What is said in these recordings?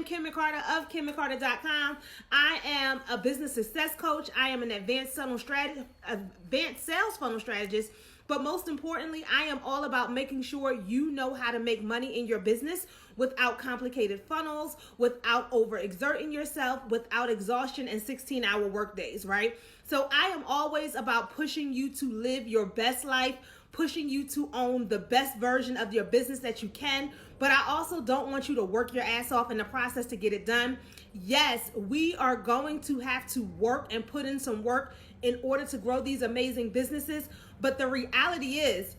am Kim McCarter of KimMcCarter.com. I am a business success coach. I am an advanced sales funnel strategist. But most importantly, I am all about making sure you know how to make money in your business without complicated funnels, without overexerting yourself, without exhaustion and 16-hour workdays, right? So I am always about pushing you to live your best life, pushing you to own the best version of your business that you can. But I also don't want you to work your ass off in the process to get it done. Yes, we are going to have to work and put in some work in order to grow these amazing businesses. But the reality is,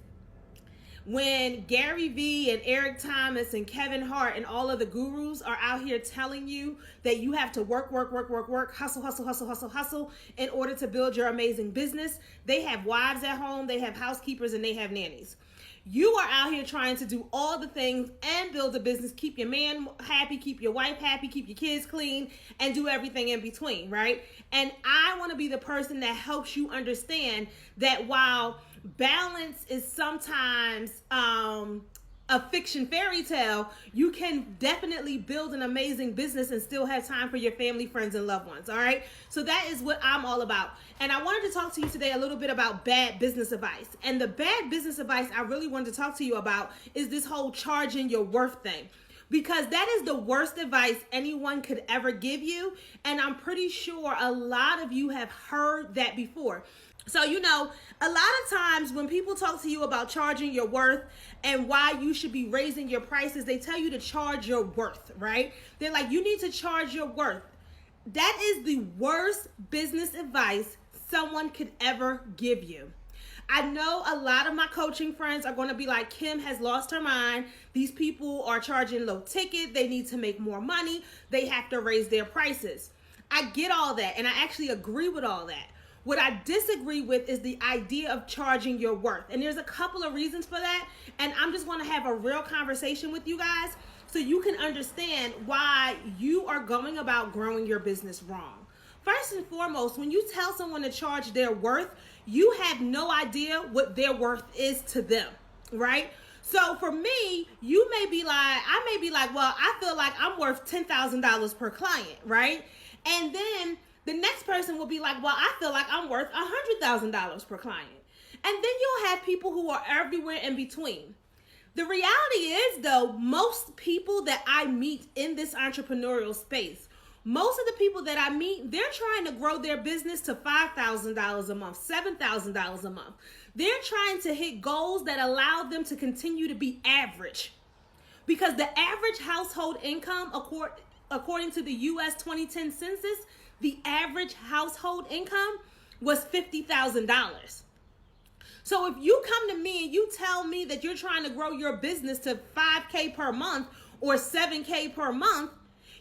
when Gary Vee and Eric Thomas and Kevin Hart and all of the gurus are out here telling you that you have to work, hustle in order to build your amazing business, they have wives at home, they have housekeepers, and they have nannies. You are out here trying to do all the things and build a business, keep your man happy, keep your wife happy, keep your kids clean, and do everything in between, right? And I want to be the person that helps you understand that while balance is sometimes a fiction fairy tale, you can definitely build an amazing business and still have time for your family, friends, and loved ones. All right. So that is what I'm all about. And I wanted to talk to you today a little bit about bad business advice. And the bad business advice I really wanted to talk to you about is this whole charging your worth thing. Because that is the worst advice anyone could ever give you. And I'm pretty sure a lot of you have heard that before. So, a lot of times when people talk to you about charging your worth and why you should be raising your prices, they tell you to charge your worth, right? They're like, you need to charge your worth. That is the worst business advice someone could ever give you. I know a lot of my coaching friends are going to be like, Kim has lost her mind. These people are charging low ticket. They need to make more money. They have to raise their prices. I get all that, and I actually agree with all that. What I disagree with is the idea of charging your worth. And there's a couple of reasons for that. And I'm just going to have a real conversation with you guys so you can understand why you are going about growing your business wrong. First and foremost, when you tell someone to charge their worth, you have no idea what their worth is to them, right? So for me, I may be like, well, I feel like I'm worth $10,000 per client, right? And then the next person will be like, well, I feel like I'm worth $100,000 per client. And then you'll have people who are everywhere in between. The reality is, though, most people that I meet in this entrepreneurial space, most of the people that I meet, they're trying to grow their business to $5,000 a month, $7,000 a month. They're trying to hit goals that allow them to continue to be average. Because the average household income, according to the U.S. 2010 census, the average household income was $50,000. So if you come to me and you tell me that you're trying to grow your business to $5K per month or $7K per month,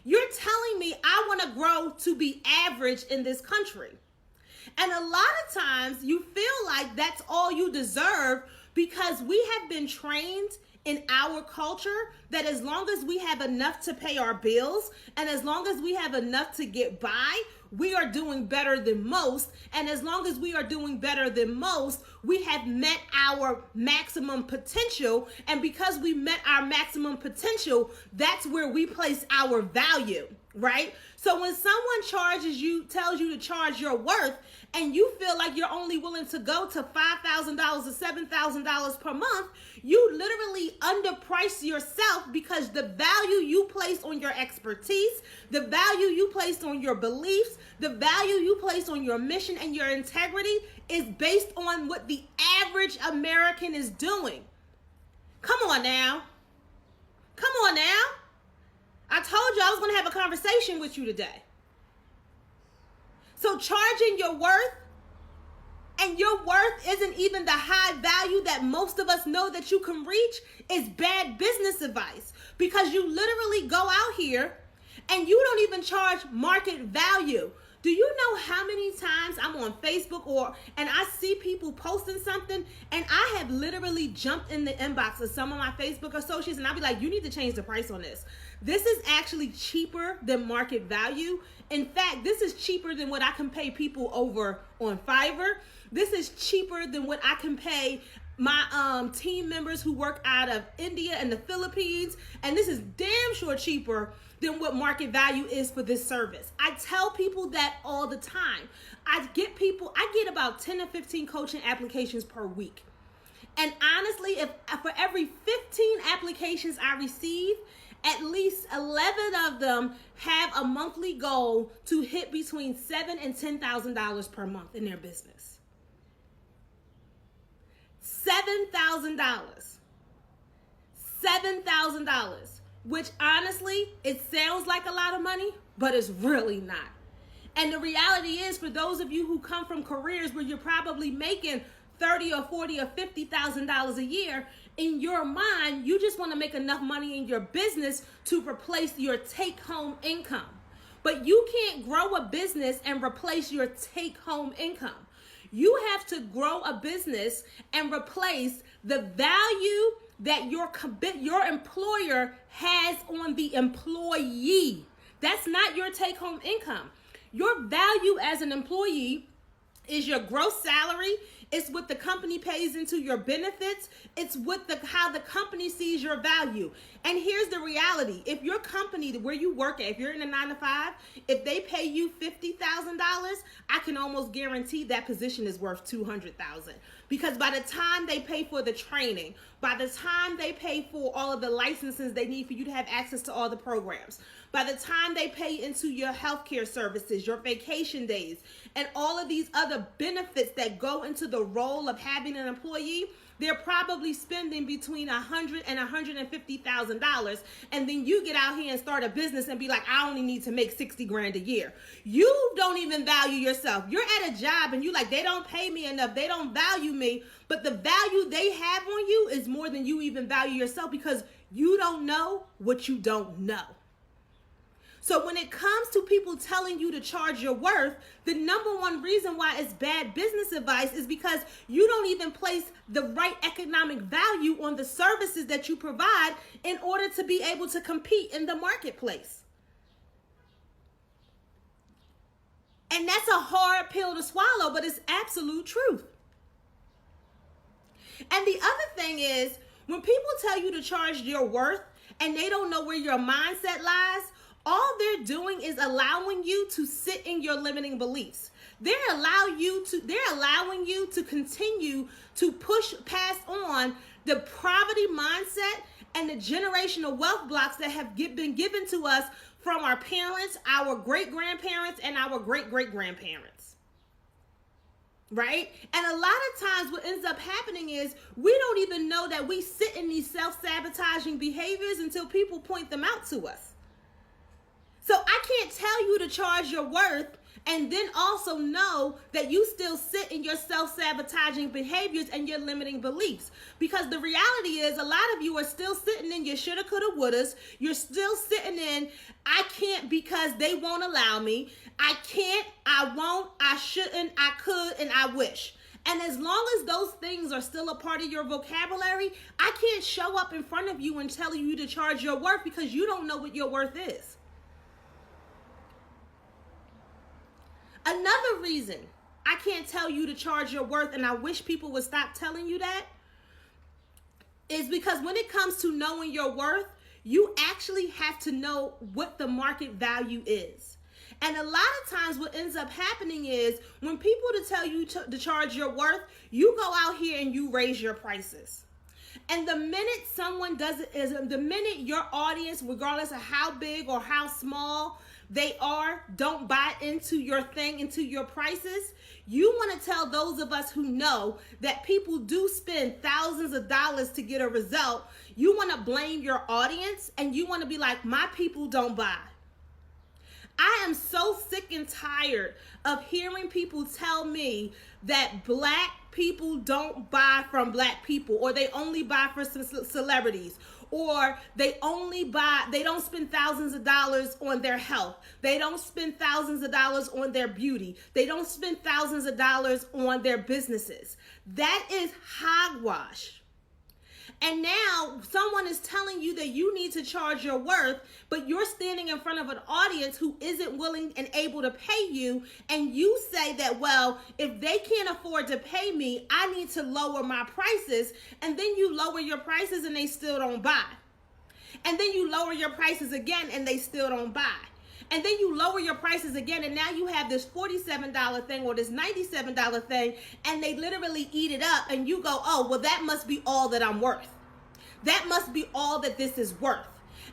you're telling me I want to grow to be average in this country. And a lot of times you feel like that's all you deserve because we have been trained in our culture that as long as we have enough to pay our bills and as long as we have enough to get by, we are doing better than most. And as long as we are doing better than most, we have met our maximum potential. And because we met our maximum potential, that's where we place our value, right? So when someone tells you to charge your worth, and you feel like you're only willing to go to $5,000 or $7,000 per month, you literally underprice yourself because the value you place on your expertise, the value you place on your beliefs, the value you place on your mission and your integrity is based on what the average American is doing. Come on now. Come on now. I told you I was going to have a conversation with you today. So charging your worth, and your worth isn't even the high value that most of us know that you can reach, is bad business advice. Because you literally go out here and you don't even charge market value. Do you know how many times I'm on Facebook and I see people posting something and I have literally jumped in the inbox of some of my Facebook associates and I'll be like, you need to change the price on this. This is actually cheaper than market value. In fact, this is cheaper than what I can pay people over on Fiverr. This is cheaper than what I can pay my team members who work out of India and the Philippines, and this is damn sure cheaper than what market value is for this service. I tell people that all the time. I get about 10 to 15 coaching applications per week. And honestly, if for every 15 applications I receive, at least 11 of them have a monthly goal to hit between $7,000 and $10,000 per month in their business. $7,000. $7,000. Which honestly, it sounds like a lot of money, but it's really not. And the reality is, for those of you who come from careers where you're probably making $30,000 or $40,000 or $50,000 a year, in your mind, you just want to make enough money in your business to replace your take-home income. But you can't grow a business and replace your take-home income. You have to grow a business and replace the value that your employer has on the employee. That's not your take-home income. Your value as an employee is your gross salary. It's what the company pays into your benefits. It's what how the company sees your value. And here's the reality. If your company, where you work at, if you're in a 9-to-5, if they pay you $50,000, I can almost guarantee that position is worth $200,000. Because by the time they pay for the training, by the time they pay for all of the licenses they need for you to have access to all the programs, by the time they pay into your healthcare services, your vacation days, and all of these other benefits that go into the role of having an employee, they're probably spending between $100,000 and $150,000. And then you get out here and start a business and be like, I only need to make $60,000 a year. You don't even value yourself. You're at a job and you like, they don't pay me enough. They don't value me. But the value they have on you is more than you even value yourself, because you don't know what you don't know. So when it comes to people telling you to charge your worth, the number one reason why it's bad business advice is because you don't even place the right economic value on the services that you provide in order to be able to compete in the marketplace. And that's a hard pill to swallow, but it's absolute truth. And the other thing is, when people tell you to charge your worth and they don't know where your mindset lies, all they're doing is allowing you to sit in your limiting beliefs. They're allowing you to continue to pass on the poverty mindset and the generational wealth blocks that have been given to us from our parents, our great-grandparents, and our great-great-grandparents. Right? And a lot of times what ends up happening is we don't even know that we sit in these self-sabotaging behaviors until people point them out to us. So I can't tell you to charge your worth and then also know that you still sit in your self-sabotaging behaviors and your limiting beliefs. Because the reality is, a lot of you are still sitting in your shoulda, coulda, wouldas. You're still sitting in, I can't because they won't allow me. I can't, I won't, I shouldn't, I could, and I wish. And as long as those things are still a part of your vocabulary, I can't show up in front of you and tell you to charge your worth, because you don't know what your worth is. Another reason I can't tell you to charge your worth, and I wish people would stop telling you that, is because when it comes to knowing your worth, you actually have to know what the market value is. And a lot of times what ends up happening is when people tell you to charge your worth, you go out here and you raise your prices. And the minute someone does it, is the minute your audience, regardless of how big or how small they are, don't buy into your thing, into your prices, you want to tell those of us who know that people do spend thousands of dollars to get a result, you want to blame your audience and you want to be like, my people don't buy. I am so sick and tired of hearing people tell me that black people don't buy from black people, or they only buy for some celebrities, or they don't spend thousands of dollars on their health. They don't spend thousands of dollars on their beauty. They don't spend thousands of dollars on their businesses. That is hogwash. And now someone is telling you that you need to charge your worth, but you're standing in front of an audience who isn't willing and able to pay you. And you say that, well, if they can't afford to pay me, I need to lower my prices. And then you lower your prices and they still don't buy. And then you lower your prices again and they still don't buy. And then you lower your prices again, and now you have this $47 thing or this $97 thing, and they literally eat it up, and you go, oh, well, that must be all that I'm worth. That must be all that this is worth.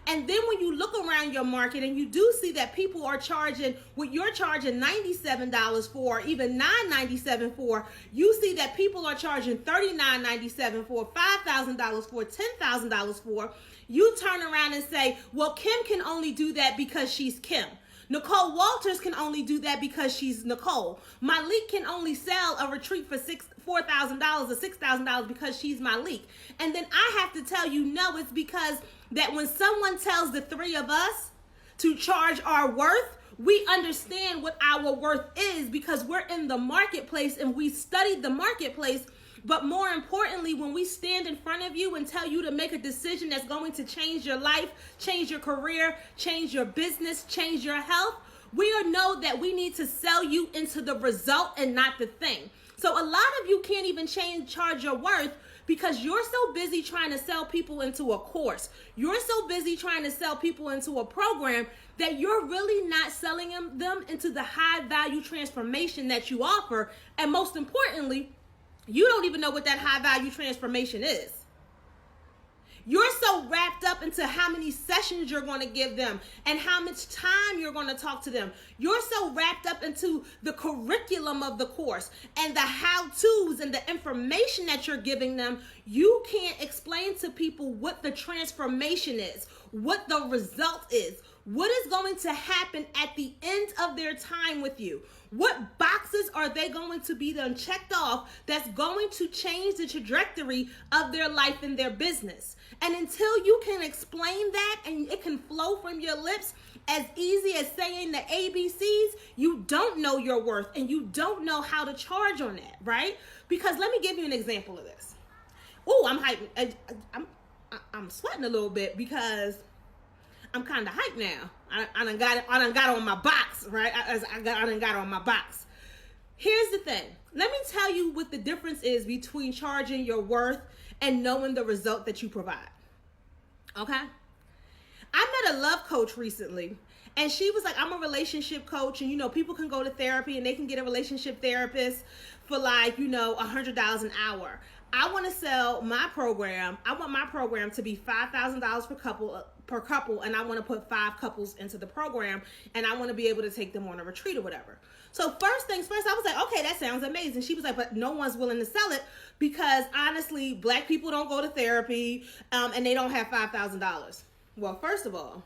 And then when you look around your market and you do see that people are charging what you're charging $97 for, even $9.97 for, you see that people are charging $39.97 for, $5,000 for, $10,000 for. You turn around and say, well, Kim can only do that because she's Kim. Nicole Walters can only do that because she's Nicole. Malik can only sell a retreat for $4,000 or $6,000 because she's Malik. And then I have to tell you, no, it's because that when someone tells the three of us to charge our worth, we understand what our worth is because we're in the marketplace and we studied the marketplace. But more importantly, when we stand in front of you and tell you to make a decision that's going to change your life, change your career, change your business, change your health, we know that we need to sell you into the result and not the thing. So a lot of you can't even charge your worth because you're so busy trying to sell people into a course. You're so busy trying to sell people into a program that you're really not selling them into the high value transformation that you offer. And most importantly, you don't even know what that high value transformation is. You're so wrapped up into how many sessions you're going to give them and how much time you're going to talk to them. You're so wrapped up into the curriculum of the course and the how-tos and the information that you're giving them. You can't explain to people what the transformation is, what the result is, what is going to happen at the end of their time with you. What boxes are they going to be done checked off that's going to change the trajectory of their life and their business? And until you can explain that and it can flow from your lips as easy as saying the ABCs, you don't know your worth and you don't know how to charge on that, right? Because let me give you an example of this. Oh, I'm hyping. I'm sweating a little bit because I'm kind of hyped now. I done got on my box, right? I done got on my box. Here's the thing. Let me tell you what the difference is between charging your worth and knowing the result that you provide. Okay? I met a love coach recently, and she was like, I'm a relationship coach, and people can go to therapy and they can get a relationship therapist for like, $100 an hour. I want to sell my program. I want my program to be $5,000 per couple, and I want to put 5 couples into the program, and I want to be able to take them on a retreat or whatever. So first things first, I was like, okay, that sounds amazing. She was like, but no one's willing to sell it because honestly, Black people don't go to therapy, and they don't have $5,000. Well, first of all,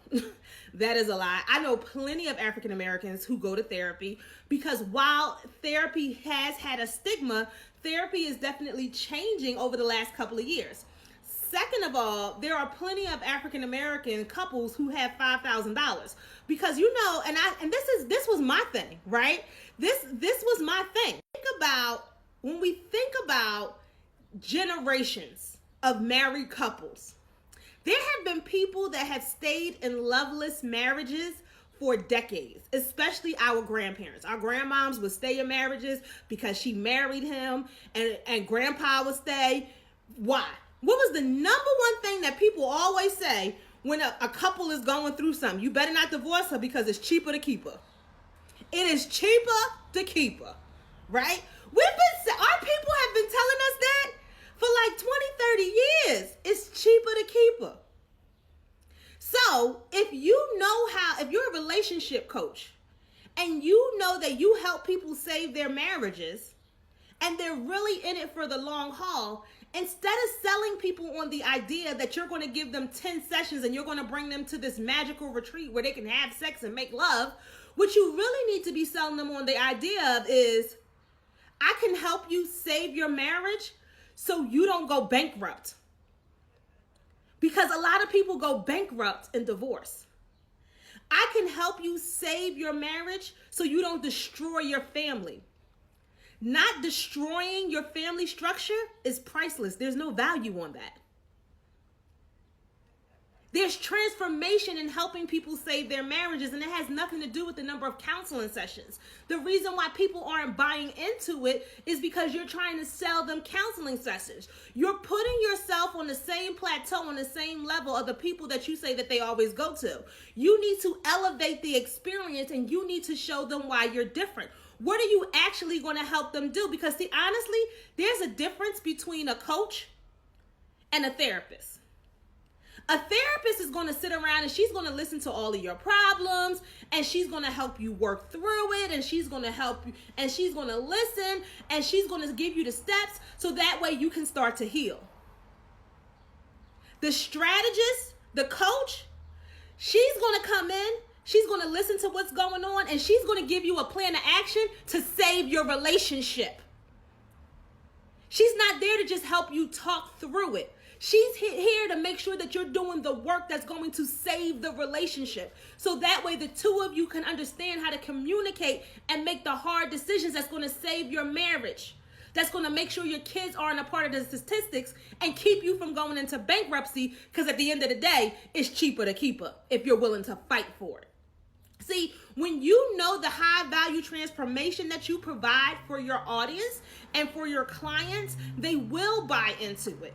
that is a lie. I know plenty of African Americans who go to therapy because while therapy has had a stigma, therapy is definitely changing over the last couple of years. Second of all, there are plenty of African American couples who have $5,000 because and this was my thing, right? This was my thing. When we think about generations of married couples, there have been people that have stayed in loveless marriages for decades, especially our grandparents. Our grandmoms would stay in marriages because she married him, and grandpa would stay. Why? What was the number one thing that people always say when a couple is going through something? You better not divorce her because it's cheaper to keep her. It is cheaper to keep her, right? Our people have been telling us that for like 20, 30 years. It's cheaper to keep her. So if you're a relationship coach and you know that you help people save their marriages and they're really in it for the long haul, instead of selling people on the idea that you're going to give them 10 sessions and you're going to bring them to this magical retreat where they can have sex and make love, what you really need to be selling them on the idea of is, I can help you save your marriage so you don't go bankrupt. Because a lot of people go bankrupt in divorce. I can help you save your marriage so you don't destroy your family. Not destroying your family structure is priceless. There's no value on that. There's transformation in helping people save their marriages, and it has nothing to do with the number of counseling sessions. The reason why people aren't buying into it is because you're trying to sell them counseling sessions. You're putting yourself on the same plateau, on the same level of the people that you say that they always go to. You need to elevate the experience, and you need to show them why you're different. What are you actually going to help them do? Because see, honestly, there's a difference between a coach and a therapist. A therapist is going to sit around and she's going to listen to all of your problems, and she's going to help you work through it, and she's going to help you, and she's going to listen, and she's going to give you the steps so that way you can start to heal. The strategist, the coach, she's going to come in, she's going to listen to what's going on, and she's going to give you a plan of action to save your relationship. She's not there to just help you talk through it. She's here to make sure that you're doing the work that's going to save the relationship. So that way the two of you can understand how to communicate and make the hard decisions that's going to save your marriage. That's going to make sure your kids aren't a part of the statistics and keep you from going into bankruptcy, because at the end of the day, it's cheaper to keep her if you're willing to fight for it. See, when you know the high value transformation that you provide for your audience and for your clients, they will buy into it.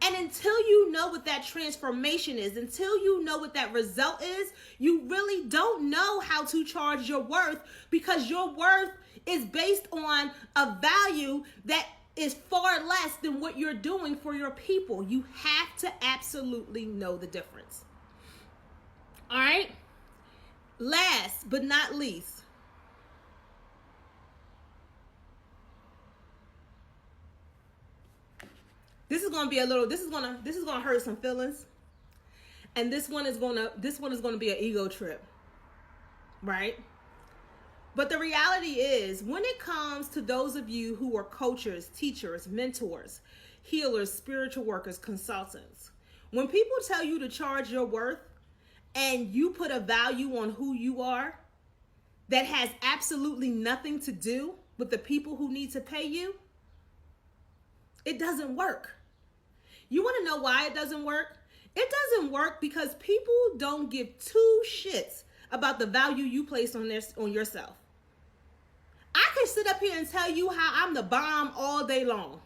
And until you know what that transformation is, until you know what that result is, you really don't know how to charge your worth, because your worth is based on a value that is far less than what you're doing for your people. You have to absolutely know the difference. All right? Last but not least, this is going to hurt some feelings. And this one is going to be an ego trip. Right? But the reality is, when it comes to those of you who are coaches, teachers, mentors, healers, spiritual workers, consultants, when people tell you to charge your worth and you put a value on who you are that has absolutely nothing to do with the people who need to pay you, it doesn't work. You want to know why it doesn't work? It doesn't work because people don't give two shits about the value you place on yourself. I can sit up here and tell you how I'm the bomb all day long.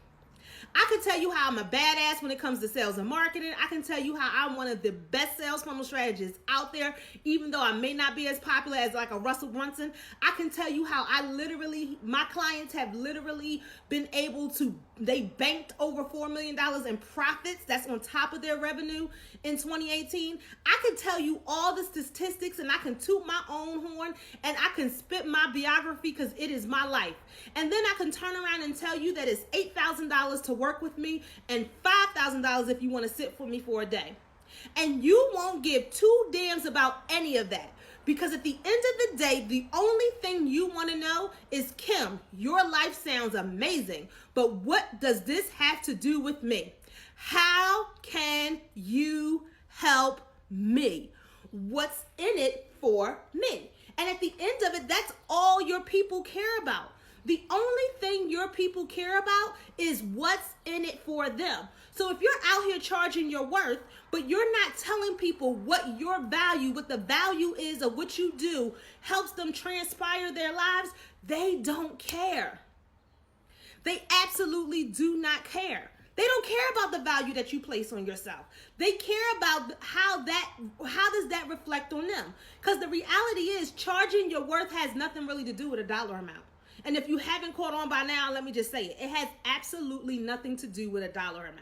I can tell you how I'm a badass when it comes to sales and marketing. I can tell you how I'm one of the best sales funnel strategists out there, even though I may not be as popular as like a Russell Brunson. I can tell you how my clients have literally been able to, they banked over $4 million in profits. That's on top of their revenue in 2018. I can tell you all the statistics, and I can toot my own horn, and I can spit my biography because it is my life. And then I can turn around and tell you that it's $8,000 to work with me and $5,000 if you want to sit for me for a day. And you won't give two damns about any of that. Because at the end of the day, the only thing you want to know is, Kim, your life sounds amazing, but what does this have to do with me? How can you help me? What's in it for me? And at the end of it, that's all your people care about. The only thing your people care about is what's in it for them. So if you're out here charging your worth, but you're not telling people what your value, what the value is of what you do helps them transpire their lives, they don't care. They absolutely do not care. They don't care about the value that you place on yourself. They care about how does that reflect on them? Because the reality is, charging your worth has nothing really to do with a dollar amount. And if you haven't caught on by now, let me just say it. It has absolutely nothing to do with a dollar amount.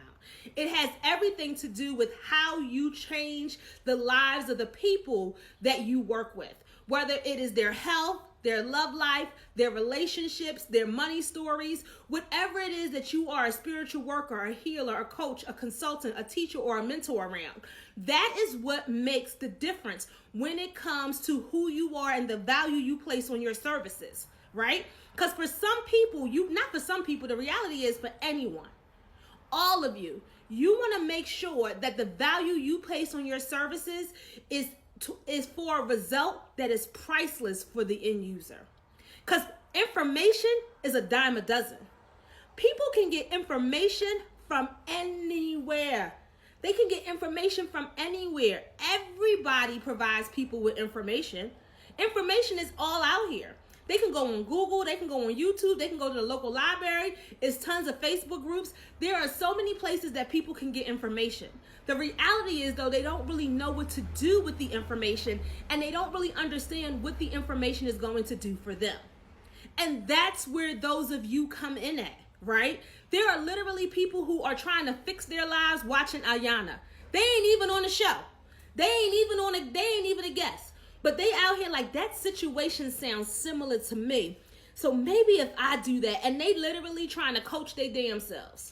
It has everything to do with how you change the lives of the people that you work with. Whether it is their health, their love life, their relationships, their money stories, whatever it is that you are a spiritual worker, a healer, a coach, a consultant, a teacher, or a mentor around. That is what makes the difference when it comes to who you are and the value you place on your services, right? Because for some people, not for some people, the reality is for anyone, all of you want to make sure that the value you place on your services is for a result that is priceless for the end user. Because information is a dime a dozen. People can get information from anywhere. They can get information from anywhere. Everybody provides people with information. Information is all out here. They can go on Google, they can go on YouTube, they can go to the local library. There's tons of Facebook groups. There are so many places that people can get information. The reality is, though, they don't really know what to do with the information, and they don't really understand what the information is going to do for them. And that's where those of you come in at, right? There are literally people who are trying to fix their lives watching Ayana. They ain't even on the show. They ain't even a guest. But they out here like, that situation sounds similar to me. So maybe if I do that, and they literally trying to coach their damn selves.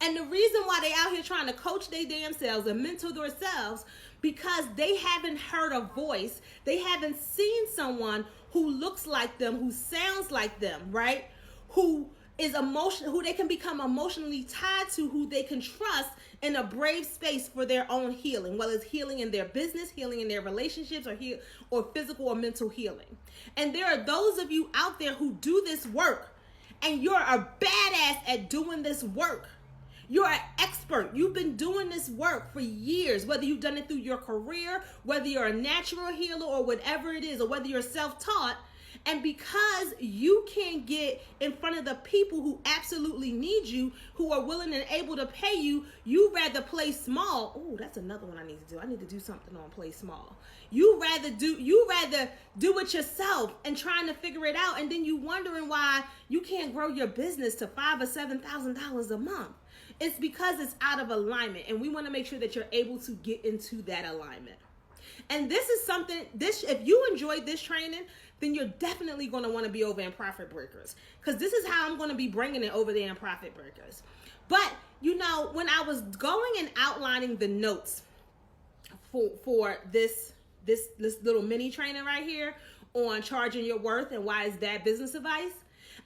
And the reason why they out here trying to coach their damn selves and mentor themselves, because they haven't heard a voice. They haven't seen someone who looks like them, who sounds like them, right? Who they can become emotionally tied to, who they can trust in a brave space for their own healing, whether it's healing in their business, healing in their relationships, or physical or mental healing. And there are those of you out there who do this work, and you're a badass at doing this work. You're an expert. You've been doing this work for years, whether you've done it through your career, whether you're a natural healer or whatever it is, or whether you're self-taught. And because you can't get in front of the people who absolutely need you, who are willing and able to pay you, you rather play small. Oh, that's another one I need to do. I need to do something on play small. You rather do it yourself and trying to figure it out, and then you wondering why you can't grow your business to $5,000 or $7,000 a month. It's because it's out of alignment, and we want to make sure that you're able to get into that alignment. And this is something, if you enjoyed this training, then you're definitely going to want to be over in Profit Breakers, because this is how I'm going to be bringing it over there in Profit Breakers. But, when I was going and outlining the notes for this little mini training right here on charging your worth and why it's bad business advice,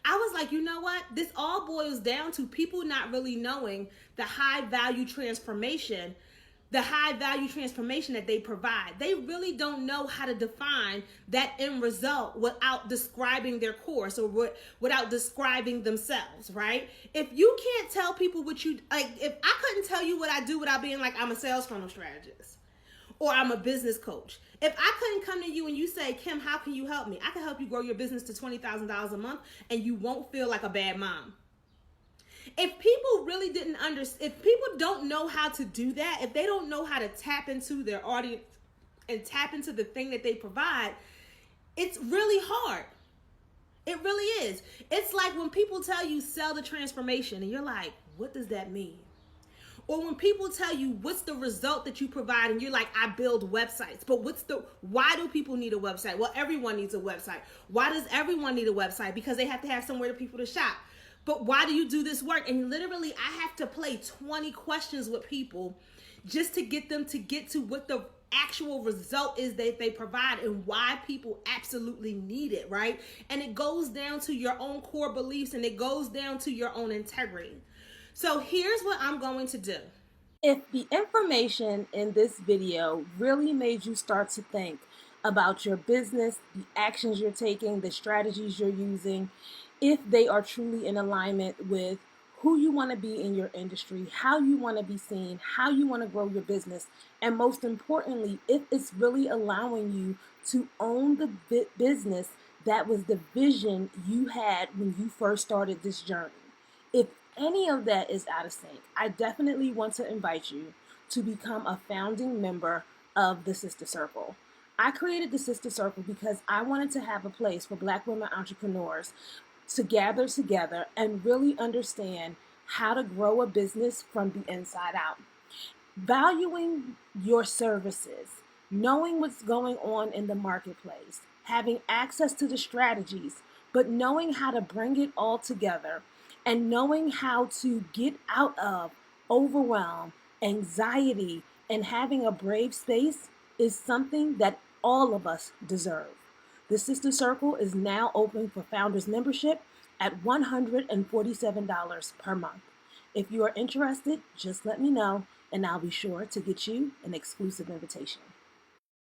I was like, you know what? This all boils down to people not really knowing the high value transformation that they provide. They really don't know how to define that end result without describing their course or without describing themselves, right? If you can't tell people what you, like, if I couldn't tell you what I do without being like, I'm a sales funnel strategist or I'm a business coach. If I couldn't come to you and you say, Kim, how can you help me? I can help you grow your business to $20,000 a month and you won't feel like a bad mom. If people really didn't understand, if people don't know how to do that, if they don't know how to tap into their audience and tap into the thing that they provide, it's really hard. It really is. It's like when people tell you sell the transformation and you're like, what does that mean? Or when people tell you what's the result that you provide and you're like, I build websites. But why do people need a website? Well, everyone needs a website. Why does everyone need a website? Because they have to have somewhere for people to shop. But why do you do this work? And literally, I have to play 20 questions with people just to get them to get to what the actual result is that they provide and why people absolutely need it, right? And it goes down to your own core beliefs and it goes down to your own integrity. So here's what I'm going to do. If the information in this video really made you start to think about your business, the actions you're taking, the strategies you're using, if they are truly in alignment with who you want to be in your industry, how you want to be seen, how you want to grow your business, and most importantly, if it's really allowing you to own the business that was the vision you had when you first started this journey. If any of that is out of sync, I definitely want to invite you to become a founding member of the Sister Circle. I created the Sister Circle because I wanted to have a place for Black women entrepreneurs to gather together and really understand how to grow a business from the inside out. Valuing your services, knowing what's going on in the marketplace, having access to the strategies, but knowing how to bring it all together and knowing how to get out of overwhelm, anxiety, and having a brave space is something that all of us deserve. The Sister Circle is now open for founders membership at $147 per month. If you are interested, just let me know and I'll be sure to get you an exclusive invitation.